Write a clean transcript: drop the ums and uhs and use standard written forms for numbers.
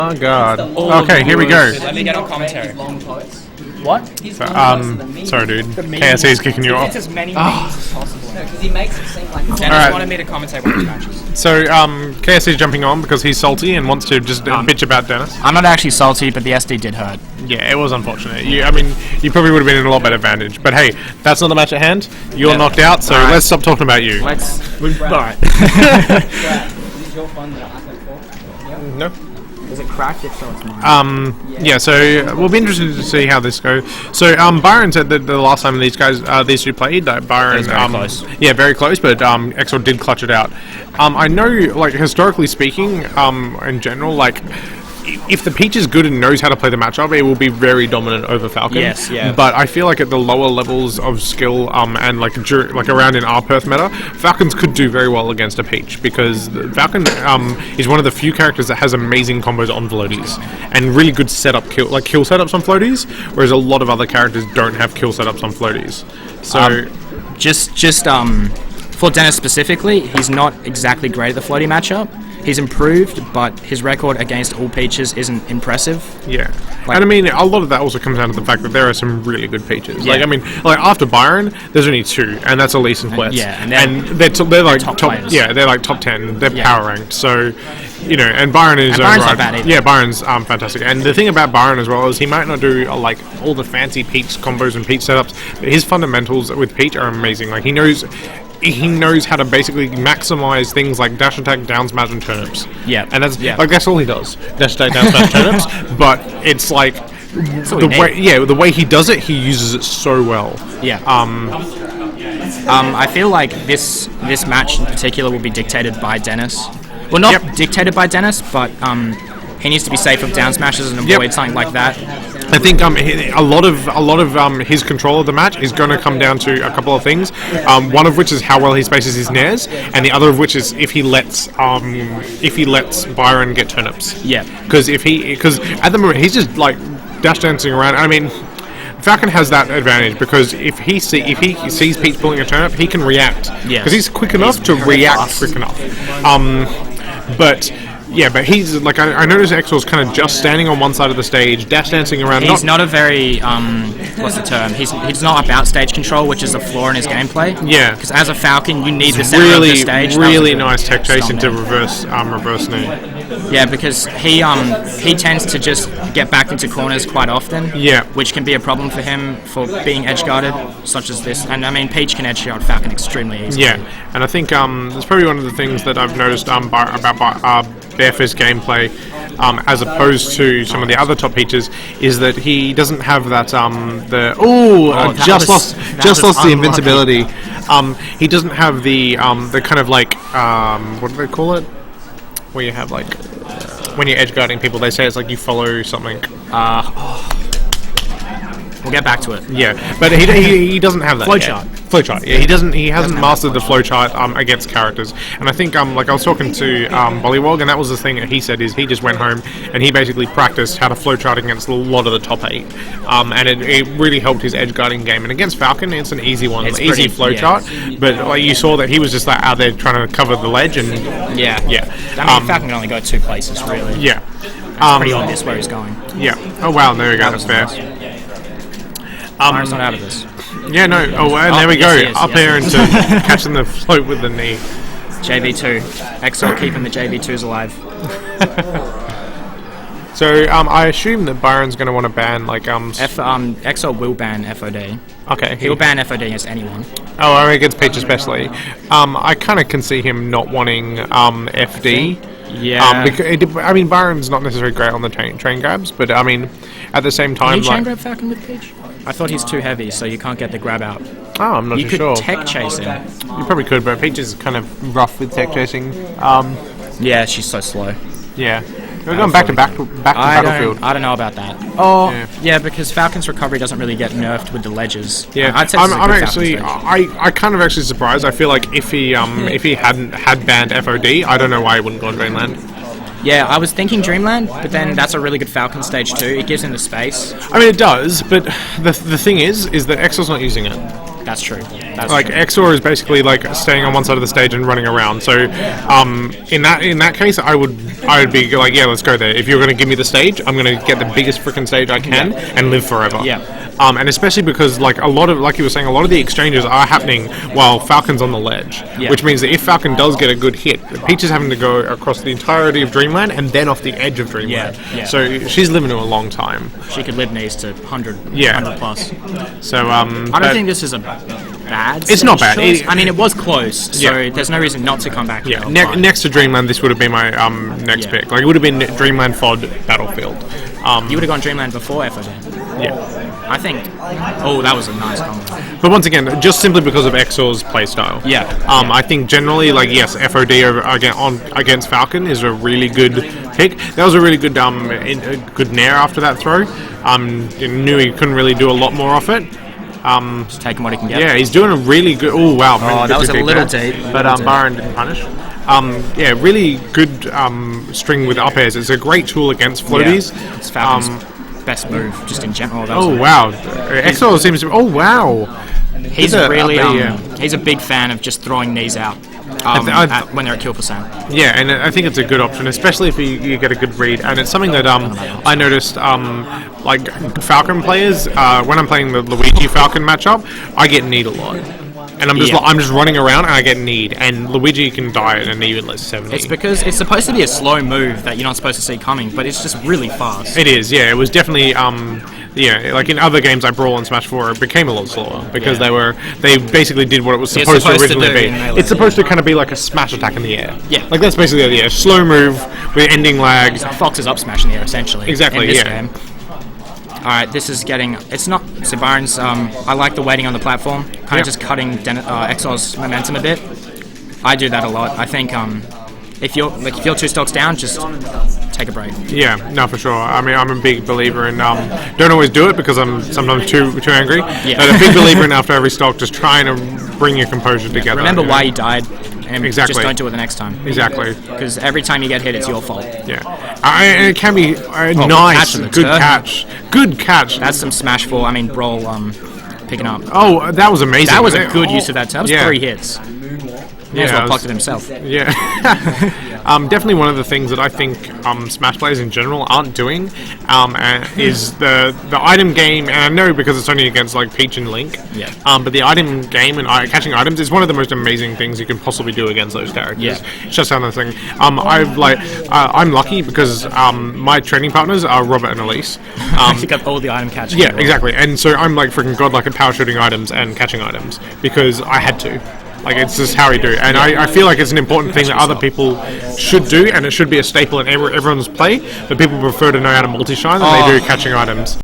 Oh god. Okay, here we go. Let me get on commentary. What? Sorry dude. KSC's kicking you off. As many memes as possible. Because he makes it seem like... Dennis wanted me to commentate one of the matches. So, KSC's jumping on because he's salty and wants to just bitch about Dennis. I'm not actually salty, but the SD did hurt. Yeah, it was unfortunate. You probably would have been in a lot better advantage. But hey, that's not the match at hand. You're knocked out, so let's stop talking about you. Alright. Is your phone that I played for? No. Is it cracked? If so, it's mine. Yeah, so we'll be interested to see how this goes. So, Byron said that the last time these two played, that Byron, very close. Yeah, very close, but Exor did clutch it out. I know, like, historically speaking, in general, like, if the Peach is good and knows how to play the matchup, it will be very dominant over Falcon. Yes, yeah. But I feel like at the lower levels of skill, and like around in our Perth meta, Falcons could do very well against a Peach because Falcon is one of the few characters that has amazing combos on floaties and really good kill setups on floaties, whereas a lot of other characters don't have kill setups on floaties. So Just for Dennis specifically, he's not exactly great at the floaty matchup. He's improved, but his record against all Peaches isn't impressive. Yeah, and I mean, a lot of that also comes down to the fact that there are some really good Peaches. Yeah. Like, I mean, like after Byron, there's only two, and that's Elise and Quest. Yeah, and they're like top players. yeah, they're like top 10. They're power ranked. So, and Byron is Byron's not bad either. Yeah, Byron's fantastic. And the thing about Byron as well is he might not do like all the fancy Peach combos and Peach setups, but his fundamentals with Peach are amazing. Like he knows how to basically maximize things like dash attack, down smash, and turnips. Yeah, and that's all he does. Dash attack, down smash, turnips. But it's like the way he does it, he uses it so well. Yeah. I feel like this match in particular will be dictated by Dennis. Well, not dictated by Dennis, but he needs to be safe of down smashes and avoid something like that. I think a lot of his control of the match is going to come down to a couple of things. One of which is how well he spaces his nairs, and the other of which is if he lets Byron get turnips. Yeah. Because at the moment he's just like dash dancing around. I mean, Falcon has that advantage because if he sees Peach pulling a turnip, he can react. Yeah. Because he's quick enough to react quick enough. But he's like I noticed Exor's kind of just standing on one side of the stage, dash dancing around. He's not a very what's the term? He's not about stage control, which is a flaw in his gameplay. Yeah, because as a Falcon, you need the center of the stage. Really nice tech chasing to reverse knee. Yeah, because he tends to just get back into corners quite often. Yeah, which can be a problem for him for being edge guarded, such as this. And I mean, Peach can edge guard Falcon extremely easily. Yeah, and I think that's probably one of the things that I've noticed about Bearfist gameplay, as opposed to some of the other top Peaches, is that he doesn't have that just lost the invincibility. He doesn't have the kind of like what do they call it? Where you have like when you're edge guarding people, they say it's like you follow something. We'll get back to it. Yeah, but he doesn't have that flowchart. Flowchart. Yeah, he hasn't mastered the flowchart against characters. And I think like I was talking to Bollywog, and that was the thing that he said is he just went home and he basically practiced how to flowchart against a lot of the top 8, and it really helped his edge guarding game. And against Falcon, it's an easy one, it's easy flowchart. Yeah. But like you saw that he was just like out there trying to cover the ledge and yeah. I mean, Falcon can only go 2 places really. Yeah, it's pretty obvious where he's going. Yeah. Oh wow, there we go. That's fair. Byron's not out of this. Yeah, no. Oh, and there we go. Up here into catching the float with the knee. JV2. Exor keeping the JV2s alive. So, I assume that Byron's going to want to ban, like, Exor will ban FOD. Okay. He'll ban FOD against anyone. Oh, against Peach especially. I kind of can see him not wanting FD. Yeah. I mean, Byron's not necessarily great on the train grabs, but, I mean, at the same time... Can you chain grab Falcon with Peach? I thought he's too heavy, so you can't get the grab out. Oh, I'm not too sure. You could tech chase him. You probably could, but Peach is kind of rough with tech chasing. Yeah, she's so slow. Yeah. We're going back to Battlefield. I don't know about that. Oh, yeah, because Falcon's recovery doesn't really get nerfed with the ledges. Yeah, I'm actually, I kind of actually surprised. I feel like if he hadn't had banned FOD, I don't know why he wouldn't go on Dreamland. Yeah, I was thinking Dreamland, but then that's a really good Falcon stage too. It gives him the space. I mean, it does, but the thing is that Exor's not using it. That's true. That's Like true. Exor is basically like staying on one side of the stage and running around. So in that case, I would be like, yeah, let's go there. If you're going to give me the stage, I'm going to get the biggest freaking stage I can and live forever. Yeah. And especially because like you were saying, a lot of the exchanges are happening while Falcon's on the ledge, which means that if Falcon does get a good hit, Peach is having to go across the entirety of Dreamland and then off the edge of Dreamland. Yeah. So she's living to a long time. She could live knees to 100, Yeah. 100 plus. So I don't think this is a bad. It's not stage bad. choice. I mean, it was close, so there's no reason not to come back. Yeah, now, but- next to Dreamland, this would have been my next Yeah. pick. Like it would have been Dreamland FOD Battlefield. You would have gone Dreamland before FOD. Yeah. I think. Oh, that was a nice combo. But once again, just simply because of Exor's playstyle. Yeah. I think generally, like, yes, FOD against Falcon is a really good pick. That was a really good good nair after that throw. Knew he couldn't really do a lot more off it. Just taking what he can get. Yeah, he's doing a really good. Oh wow! Oh, that was a little deep. But Byron didn't punish. Yeah, really good string with up airs. It's a great tool against floaties. Yeah. It's Falcon's best move, just in general. That was Oh wow! Exor seems to. Oh wow! He's Did a really up air, he's a big fan of just throwing knees out when they're at kill percent. Yeah, and I think it's a good option, especially if you get a good read. And it's something that I noticed, like Falcon players, when I'm playing the Luigi Falcon matchup, I get kneed a lot. And I'm just running around and I get kneed, and Luigi can die at an evenless 70. It's because it's supposed to be a slow move that you're not supposed to see coming, but it's just really fast. It is, yeah. It was definitely, like in other games like Brawl and Smash 4, it became a lot slower because they basically did what it was supposed to originally be. It's supposed to kind of be like a smash attack in the air. Yeah. Like that's basically the idea. Slow move with ending lag. Fox's up smash in the air, essentially. Exactly, in this yeah. game. Alright, this is getting... It's not... So Byron's... I like the waiting on the platform. Kind of just cutting Exor's momentum a bit. I do that a lot. I think if you're 2 stocks down, just take a break. Yeah, no, for sure. I mean, I'm a big believer in... don't always do it because I'm sometimes too angry. Yeah. But a big believer in after every stock, just trying to bring your composure together. Remember you why know? you died, and Exactly. just don't do it the next time. Exactly. Because every time you get hit, it's your fault. Yeah. And it can be nice. catch on the Good turn. catch. Good catch. That's some Smash 4, I mean Brawl, picking up. Oh, that was amazing. That was a good use of that turn. That was Yeah. 3 hits. May as well plucked it himself. Yeah. Definitely one of the things that I think Smash players in general aren't doing is the item game, and I know because it's only against like Peach and Link, but the item game and catching items is one of the most amazing things you can possibly do against those characters. Yeah. It's just another thing. I'm lucky because my training partners are Robert and Elise. You got all the item catching. Yeah, exactly. And so I'm like freaking godlike at power shooting items and catching items because I had to. Like, it's just how we do. And I feel like it's an important thing that other people should do, and it should be a staple in everyone's play, but people prefer to know how to multi-shine than they do catching items.